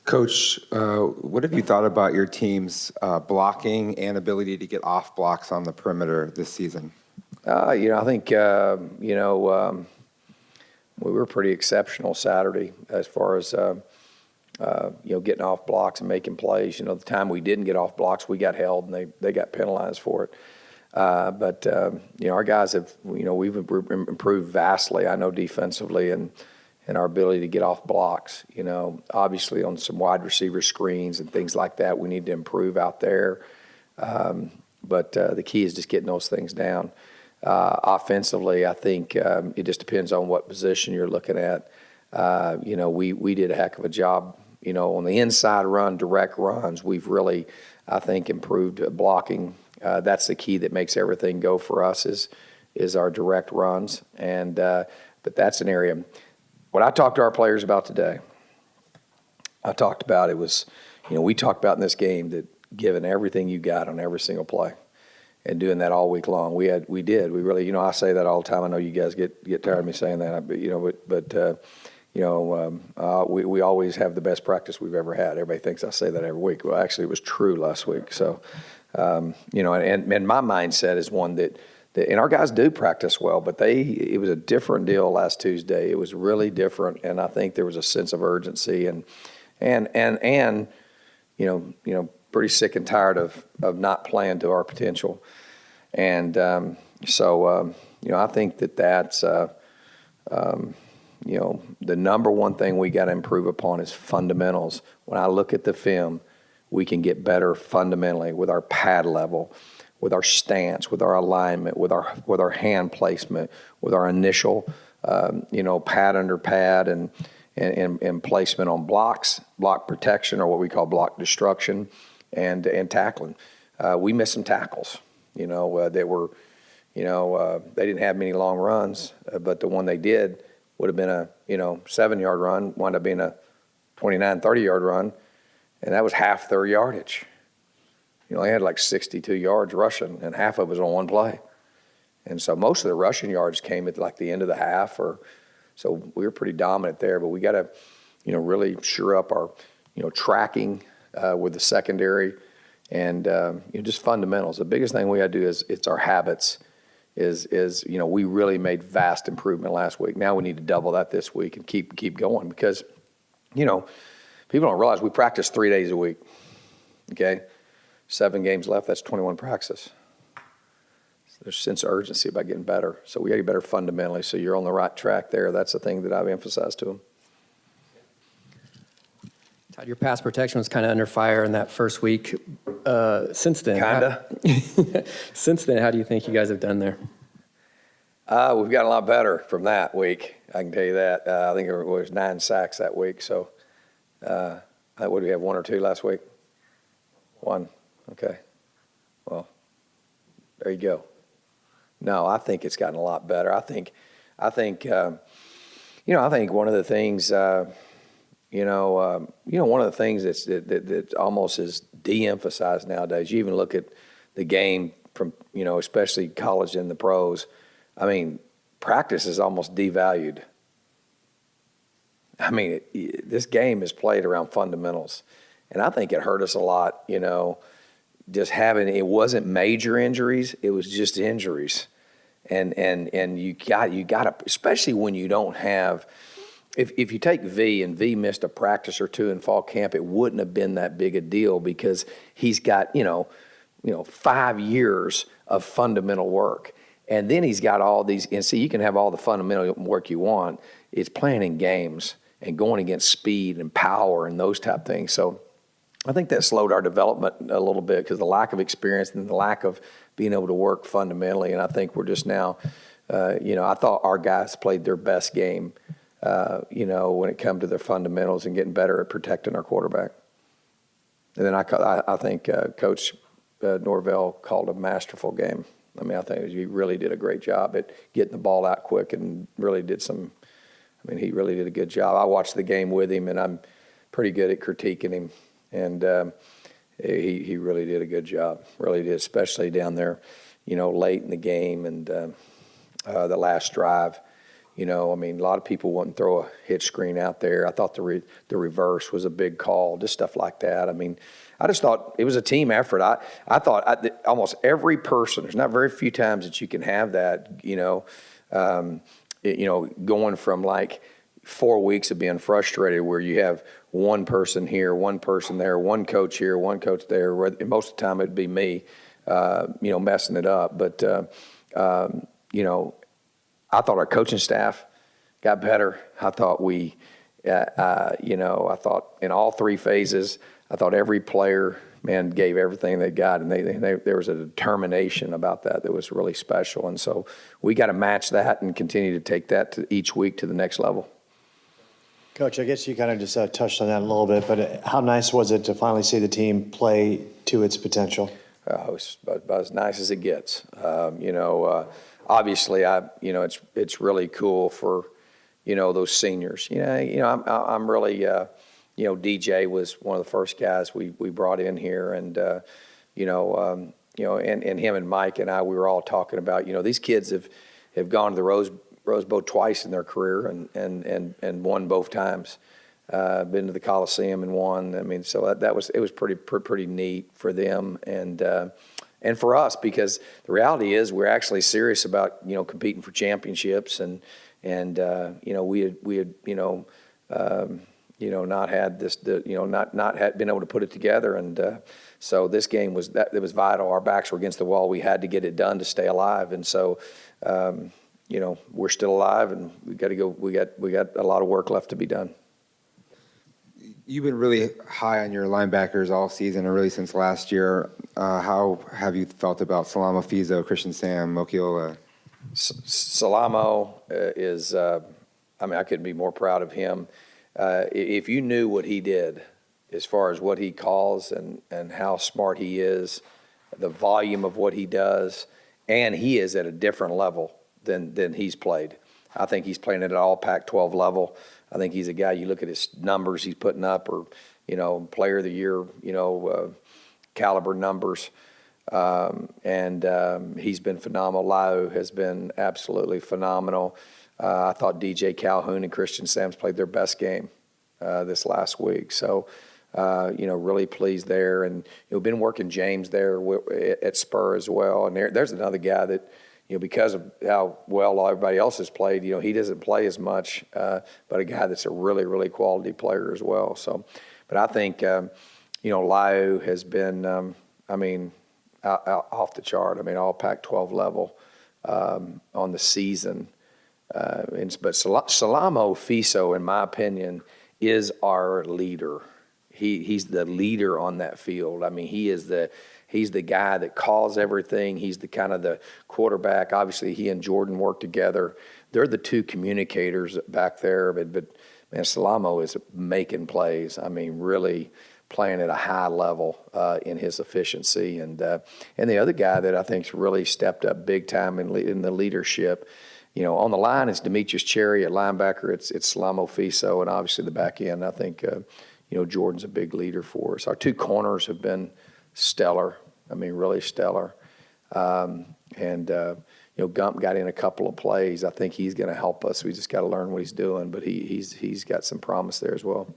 Coach, what have you thought about your team's blocking and ability to get off blocks on the perimeter this season? I think, we were pretty exceptional Saturday as far as, getting off blocks and making plays. The time we didn't get off blocks, we got held and they got penalized for it. But our guys have, we've improved vastly, I know, defensively and our ability to get off blocks. Obviously on some wide receiver screens and things like that, we need to improve out there. But the key is just getting those things down. Offensively, I think it just depends on what position you're looking at. We did a heck of a job, on the inside run, direct runs. We've really, I think, improved blocking. That's the key that makes everything go for us is our direct runs. But that's an area. What I talked to our players about today, we talked about in this game that giving everything you got on every single play and doing that all week long. We really, I say that all the time. I know you guys get tired of me saying that, we always have the best practice we've ever had. Everybody thinks I say that every week. Well, actually, it was true last week. So, and my mindset is one that and our guys do practice well, but it was a different deal last Tuesday. It was really different, and I think there was a sense of urgency and pretty sick and tired of not playing to our potential. And I think that's the number one thing we got to improve upon is fundamentals. When I look at the film, we can get better fundamentally with our pad level, with our stance, with our alignment, with our hand placement, with our initial pad under pad and placement on blocks, block protection, or what we call block destruction, and tackling. We missed some tackles, that were, they didn't have many long runs, but the one they did would have been a 7-yard run, wound up being a 29, 30-yard run, and that was half their yardage. They had like 62 yards rushing, and half of it was on one play. And so most of the rushing yards came at like the end of the half, so we were pretty dominant there. But we got to, really shore up our, tracking with the secondary and just fundamentals. The biggest thing we got to do is it's our habits. We really made vast improvement last week. Now we need to double that this week and keep going because, people don't realize we practice 3 days a week. Okay. 7 games left, that's 21 practices. So there's a sense of urgency about getting better. So we got to get better fundamentally. So you're on the right track there. That's the thing that I've emphasized to them. Todd, your pass protection was kind of under fire in that first week. Since then, Since then, how do you think you guys have done there? We've gotten a lot better from that week. I can tell you that. I think it was 9 sacks that week. So what do we have, 1 or 2 last week? 1. Okay. Well, there you go. No, I think it's gotten a lot better. I think one of the things, one of the things that almost is de-emphasized nowadays. You even look at the game from, especially college and the pros. I mean, practice is almost devalued. I mean, this game is played around fundamentals, and I think it hurt us a lot. Just having it wasn't major injuries; it was just injuries, and you got to, especially when you don't have. If you take V and V missed a practice or 2 in fall camp, it wouldn't have been that big a deal because he's got 5 years of fundamental work, and then he's got all these. And see, you can have all the fundamental work you want. It's playing in games and going against speed and power and those type things. So I think that slowed our development a little bit because the lack of experience and the lack of being able to work fundamentally. And I think we're just now, I thought our guys played their best game, when it comes to their fundamentals and getting better at protecting our quarterback. And then I think Coach Norvell called a masterful game. I mean, I think he really did a great job at getting the ball out quick and really did he really did a good job. I watched the game with him, and I'm pretty good at critiquing him. And he really did a good job, really did, especially down there, late in the game and the last drive. You know, I mean, a lot of people wouldn't throw a hitch screen out there. I thought the reverse was a big call, just stuff like that. I mean, I just thought it was a team effort. I thought almost every person, there's not very few times that you can have that, going from like 4 weeks of being frustrated where you have one person here, one person there, one coach here, one coach there. And most of the time it'd be me, messing it up. But, I thought our coaching staff got better. I thought I thought in all 3 phases, I thought every player, man, gave everything they got, and there was a determination about that was really special. And so we got to match that and continue to take that to each week to the next level. Coach, I guess you kind of just touched on that a little bit, but how nice was it to finally see the team play to its potential? It was about as nice as it gets. Obviously, it's really cool for, those seniors. I'm really, DJ was one of the first guys we brought in here, and and him and Mike and I, we were all talking about, these kids have gone to the Rose Bowl twice in their career and won both times. Been to the Coliseum and won. I mean, so it was pretty neat for them and for us, because the reality is we're actually serious about competing for championships, and we had not had this not had been able to put it together, and so this game was vital. Our backs were against the wall. We had to get it done to stay alive, and so we're still alive, and we got to go. We got a lot of work left to be done. You've been really high on your linebackers all season, or really since last year. How have you felt about Salamo Fizo, Christian Sam, Mokiola? Salamo is, I couldn't be more proud of him. If you knew what he did as far as what he calls and how smart he is, the volume of what he does, and he is at a different level than he's played. I think he's playing at an all Pac-12 level. I think he's a guy, you look at his numbers he's putting up, or, player of the year, caliber numbers. He's been phenomenal. Lau has been absolutely phenomenal. I thought DJ Calhoun and Christian Sams played their best game this last week. So, really pleased there. And, been working James there at Spur as well. And there's another guy that, because of how well everybody else has played, he doesn't play as much, but a guy that's a really, really quality player as well. So, but I think, Lau has been, off the chart. All Pac-12 level on the season. But Salamo Fiso, in my opinion, is our leader. He's the leader on that field. He's the guy that calls everything. He's the kind of the quarterback. Obviously, he and Jordan work together. They're the two communicators back there. But man, Salamo is making plays. Really playing at a high level in his efficiency. And the other guy that I think's really stepped up big time in the leadership, on the line is Demetrius Cherry. At linebacker, it's Salamo Fiso, and obviously the back end, I think Jordan's a big leader for us. Our 2 corners have been stellar. Really stellar. Gump got in a couple of plays. I think he's going to help us. We just got to learn what he's doing, but he's got some promise there as well.